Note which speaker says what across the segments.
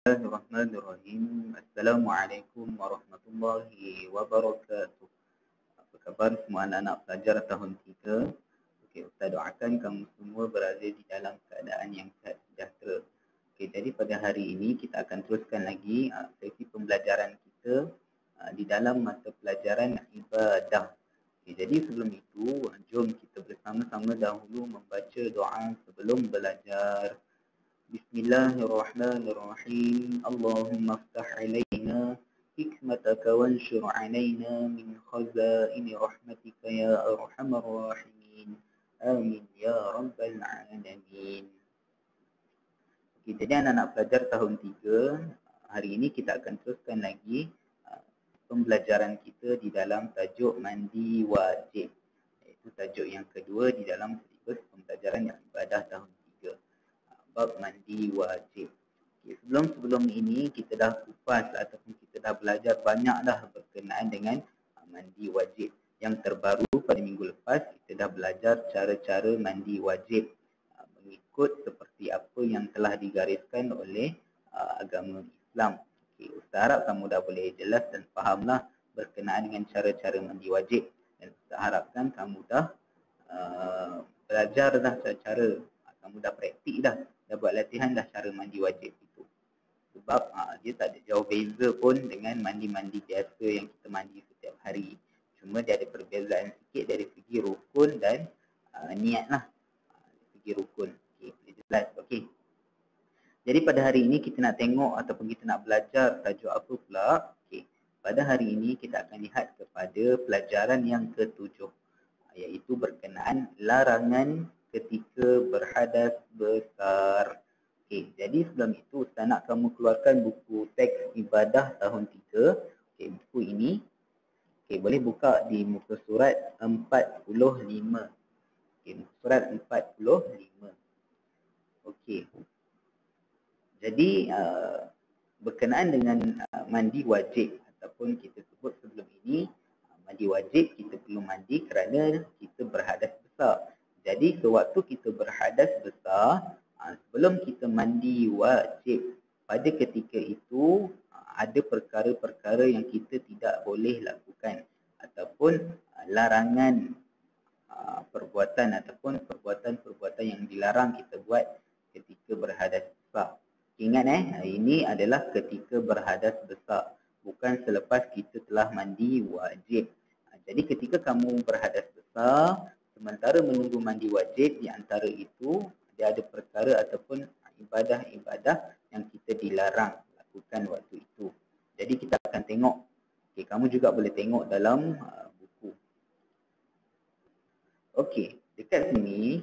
Speaker 1: Bismillahirrahmanirrahim. Assalamualaikum warahmatullahi wabarakatuh. Apa khabar semua anak-anak pelajar tahun 3? Okey, Ustaz doakan kamu semua berada di dalam keadaan yang sihat sejahtera. Okey, jadi pada hari ini kita akan teruskan lagi sesi pembelajaran kita di dalam mata pelajaran ibadah. Okey, jadi sebelum itu, jom kita bersama-sama dahulu membaca doa sebelum belajar. Bismillahirrahmanirrahim. Allahumma aftah alaina hikmataka wanshur alaina min khazaini rahmatika ya arhamar rahimin. Amin ya rabbal alamin. Okey, jadi anak-anak pelajar tahun 3, hari ini kita akan teruskan lagi pembelajaran kita di dalam tajuk mandi wajib. Iaitu tajuk yang kedua di dalam silibus pembelajaran yang ibadah tahun 3. Bab mandi wajib. Okay, sebelum ini kita dah kupas ataupun kita dah belajar banyak dah berkenaan dengan mandi wajib. Yang terbaru pada minggu lepas kita dah belajar cara-cara mandi wajib mengikut seperti apa yang telah digariskan oleh agama Islam. Okay, Ustaz harap kamu dah boleh jelas dan fahamlah berkenaan dengan cara-cara mandi wajib, dan Ustaz harapkan kamu dah belajar dah cara-cara, kamu dah praktik dah buat latihan dah cara mandi wajib itu. Sebab dia tak ada jauh beza pun dengan mandi-mandi biasa yang kita mandi setiap hari. Cuma dia ada perbezaan sikit dari segi rukun dan niat lah. Segi rukun. Okey, boleh jelas. Okey. Jadi pada hari ini kita nak tengok ataupun kita nak belajar tajuk apa pula? Okey. Pada hari ini kita akan lihat kepada pelajaran yang ke-7, iaitu berkenaan larangan ketika berhadas besar. Okey, jadi sebelum itu Ustaz nak kamu keluarkan buku teks ibadah tahun 3. Okey, buku ini. Okey, boleh buka di muka surat 45. Okey, muka surat 45. Okey. Jadi berkenaan dengan mandi wajib ataupun kita sebut sebelum ini mandi wajib, kita perlu mandi kerana kita berhadas besar. Jadi sewaktu kita berhadas besar, sebelum kita mandi wajib, pada ketika itu ada perkara-perkara yang kita tidak boleh lakukan ataupun larangan perbuatan ataupun perbuatan-perbuatan yang dilarang kita buat ketika berhadas besar. Ingat ini adalah ketika berhadas besar, bukan selepas kita telah mandi wajib. Jadi ketika kamu berhadas besar, sementara menunggu mandi wajib, di antara itu dia ada perkara ataupun ibadah-ibadah yang kita dilarang lakukan waktu itu. Jadi kita akan tengok. Okey, kamu juga boleh tengok dalam buku. Okey, dekat sini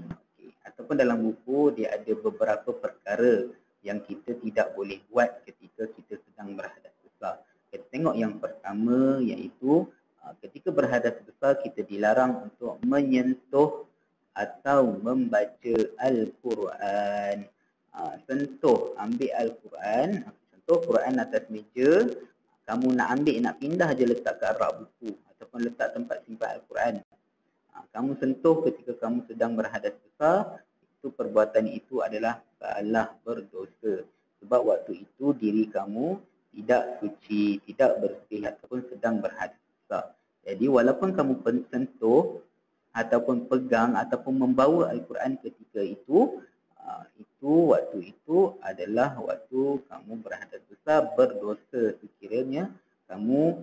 Speaker 1: ataupun dalam buku dia ada beberapa perkara yang kita tidak boleh buat ketika kita sedang berhadas besar. Kita tengok yang pertama, iaitu ketika berhadas besar kita dilarang untuk menyentuh atau membaca Al-Quran. Sentuh, ambil Al-Quran, contoh Quran atas meja, kamu nak ambil, nak pindah je letak ke rak buku ataupun letak tempat simpan Al-Quran. Kamu sentuh ketika kamu sedang berhadas besar, itu perbuatan itu adalah salah, berdosa. Sebab waktu itu diri kamu tidak suci, tidak bersih ataupun sedang berhadas besar. Jadi walaupun kamu sentuh ataupun pegang ataupun membawa Al-Quran ketika itu waktu itu adalah waktu kamu berhadas besar, berdosa sekiranya kamu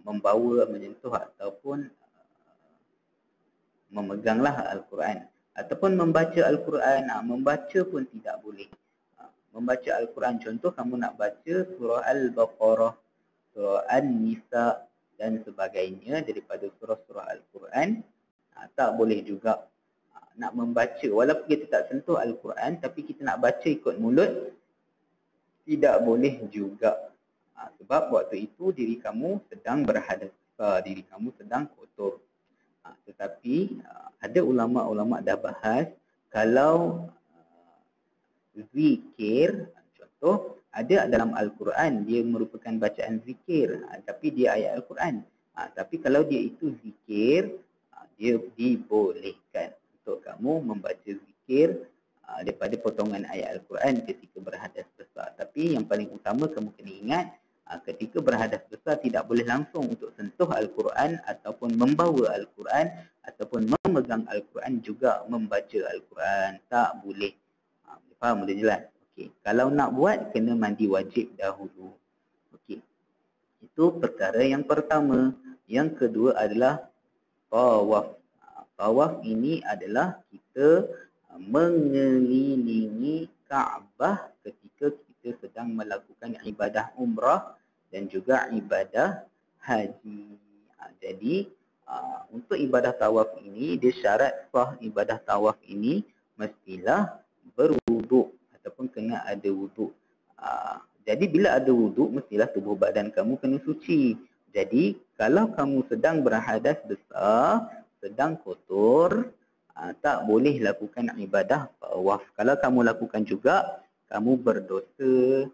Speaker 1: membawa, menyentuh ataupun memeganglah Al-Quran. Ataupun membaca Al-Quran, membaca pun tidak boleh. Membaca Al-Quran, contoh kamu nak baca surah Al-Baqarah, surah An-Nisa dan sebagainya daripada surah-surah Al-Quran, tak boleh juga. Nak membaca, walaupun kita tak sentuh Al-Quran, tapi kita nak baca ikut mulut, tidak boleh juga. Sebab waktu itu diri kamu sedang berhadas besar, diri kamu sedang kotor. Tetapi ada ulama-ulama dah bahas, kalau zikir, contoh ada dalam Al-Quran dia merupakan bacaan zikir, tapi dia ayat Al-Quran. Tapi kalau dia itu zikir, dia dibolehkan untuk kamu membaca zikir daripada potongan ayat Al-Quran ketika berhadas besar. besar. Tapi yang paling utama kamu kena ingat, ketika berhadas besar tidak boleh langsung untuk sentuh Al-Quran ataupun membawa Al-Quran ataupun memegang Al-Quran juga membaca Al-Quran. Tak boleh. Faham? Boleh jelas? Okey. Kalau nak buat, kena mandi wajib dahulu. Okey. Itu perkara yang pertama. Yang kedua adalah tawaf. Tawaf ini adalah kita mengelilingi Kaabah ketika kita sedang melakukan ibadah umrah dan juga ibadah haji. Jadi untuk ibadah tawaf ini, dia syarat sah ibadah tawaf ini mestilah berwuduk ataupun kena ada wuduk. Jadi bila ada wuduk, mestilah tubuh badan kamu kena suci. Jadi kalau kamu sedang berhadas besar, sedang kotor, tak boleh lakukan ibadah tawaf. Kalau kamu lakukan juga, kamu berdosa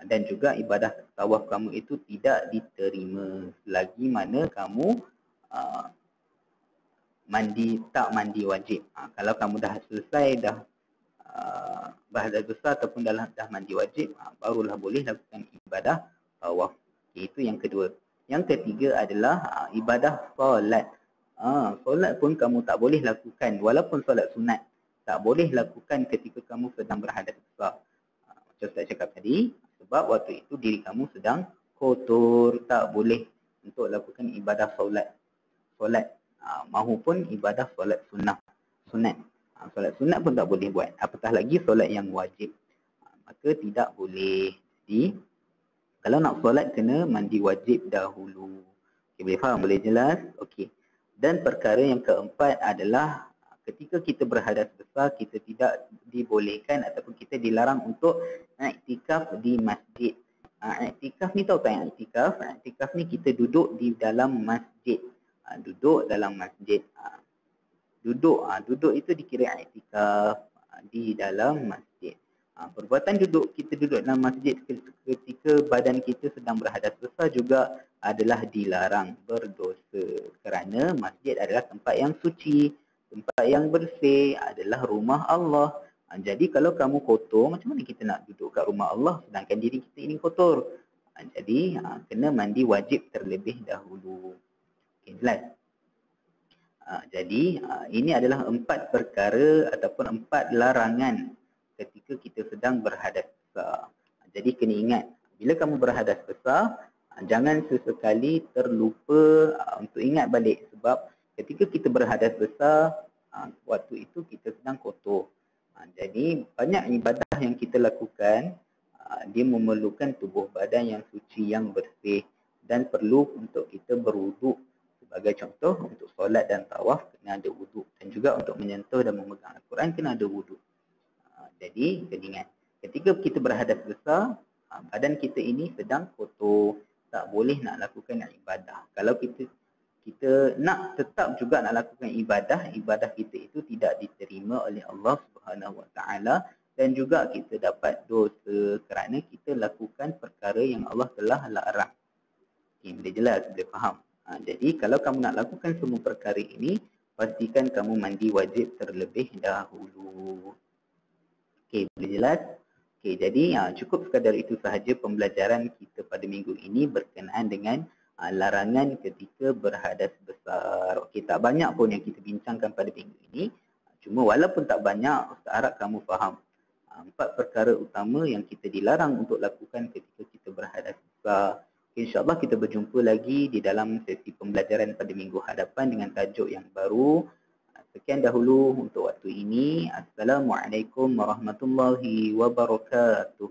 Speaker 1: dan juga ibadah tawaf kamu itu tidak diterima selagi mana kamu tak mandi wajib. Kalau kamu dah selesai, dah berhadas besar ataupun dah mandi wajib, barulah boleh lakukan ibadah tawaf. Itu yang kedua. Yang ketiga adalah ibadah solat. Solat pun kamu tak boleh lakukan, walaupun solat sunat, tak boleh lakukan ketika kamu sedang berhadas besar. Macam Ustaz cakap tadi, sebab waktu itu diri kamu sedang kotor, tak boleh untuk lakukan ibadah solat. Mahupun ibadah solat sunat. Solat sunat pun tak boleh buat, apatah lagi solat yang wajib. Maka tidak boleh. Jadi, kalau nak solat kena mandi wajib dahulu. Okay, boleh faham? Boleh jelas? Okey. Dan perkara yang keempat adalah ketika kita berhadas besar, kita tidak dibolehkan ataupun kita dilarang untuk iktikaf di masjid. Iktikaf ni tahu tak yang iktikaf? Iktikaf ni kita duduk di dalam masjid. Duduk dalam masjid. Duduk itu dikira iktikaf di dalam masjid. Perbuatan kita duduk dalam masjid ketika badan kita sedang berhadas besar juga adalah dilarang, berdosa. Kerana masjid adalah tempat yang suci, tempat yang bersih, adalah rumah Allah. Jadi kalau kamu kotor, macam mana kita nak duduk kat rumah Allah sedangkan diri kita ini kotor? Jadi kena mandi wajib terlebih dahulu. Okay, jelas? Jadi ini adalah 4 perkara ataupun 4 larangan ketika kita sedang berhadas besar. Jadi kena ingat, bila kamu berhadas besar, jangan sesekali terlupa untuk ingat balik. Sebab ketika kita berhadas besar, waktu itu kita sedang kotor. Jadi banyak ibadah yang kita lakukan, dia memerlukan tubuh badan yang suci, yang bersih, dan perlu untuk kita berwuduk. Sebagai contoh, untuk solat dan tawaf kena ada wuduk, dan juga untuk menyentuh dan memegang Al-Quran kena ada wuduk. Jadi kena ingat, ketika kita berhadas besar, badan kita ini sedang kotor, tak boleh nak lakukan ibadah. Kalau kita nak tetap juga nak lakukan ibadah kita itu tidak diterima oleh Allah Subhanahu Wa Taala, dan juga kita dapat dosa kerana kita lakukan perkara yang Allah telah larang. Okay, boleh jelas, boleh faham? Jadi kalau kamu nak lakukan semua perkara ini, pastikan kamu mandi wajib terlebih dahulu. Okey, boleh jelas? Okey, jadi cukup sekadar itu sahaja pembelajaran kita pada minggu ini berkenaan dengan larangan ketika berhadas besar. Okey, tak banyak pun yang kita bincangkan pada minggu ini. Cuma walaupun tak banyak, Ustaz harap kamu faham 4 perkara utama yang kita dilarang untuk lakukan ketika kita berhadas besar. InsyaAllah kita berjumpa lagi di dalam sesi pembelajaran pada minggu hadapan dengan tajuk yang baru. Sekian dahulu untuk waktu ini. Assalamualaikum warahmatullahi wabarakatuh.